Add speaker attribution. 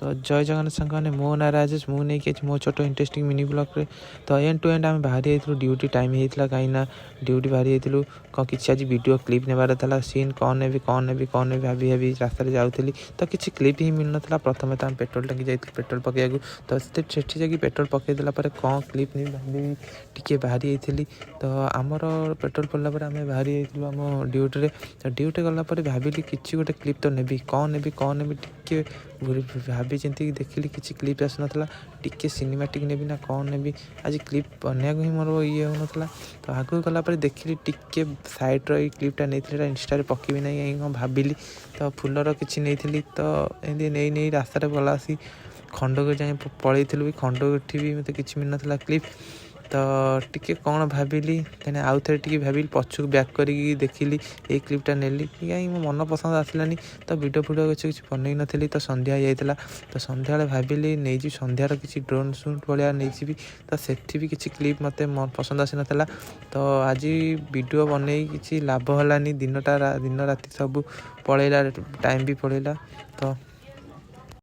Speaker 1: तो जय जगन्नाथ सांग मैंने मो ना राजेश मु नहीं मो छोट इंटरेस्टिंग मिनी ब्लॉग रे तो एंड टू एंड आम बाहरी जाइलु ड्यूटी टाइम होता कहीं ड्यूटी बाहरी जाइलु कौन किसी आज वीडियो क्लिप नेबार था सीन कौन नेबी भाभी भाभी रास्ता जाऊली तो किसी क्लिप ही मिल ना प्रथम तो आम पेट्रोल टाँगी जाइए पेट्रोल पकड़ तो सेठी जाकि पेट्रोल पकईदेला कौन क्लिप नहीं भाभी टी बाहरी जाइली तो आमर पेट्रोल पड़ला आम बाहरी जाइलु आम ड्यूटी तो ड्यूटी गलापर भाविली किसी गोटे क्लिप तो नेबी कौन नेबी टी भाभी चिंती देखिली किसी क्लिप आसना टी सिनेमाटिक नेबी ना कौन नेबी आज क्लिप बनया ही मोर ये होना तो आगू गलापर देखिली टी सैड्र क्लिपटा नहीं इंस्टा पकेबी ना कहीं भाविली तो फुलर किसी नहीं तो एमती नहीं रास्तार गला आसी खंडक जाए पलि भी खंडक भी मत कि मिल ना क्लिप तो टी कौन भाविली तेने आउ थे टी भाविली पछक बैक करी देखिली ये क्लिपटा नेली कहीं मो मन पसंद आसलानी तो वीडियो किसी बनई नी तो संध्या जाइला तो संध्या भाविली नहीं संध्यार किसी ड्रोन शूट भाया नहीं तो सेठी भी किसी क्लिप मत पसंद आसी ना तो आज वीडियो बनई किसी लाभ हलानी दिन राति सब पलैला टाइम भी पलैला तो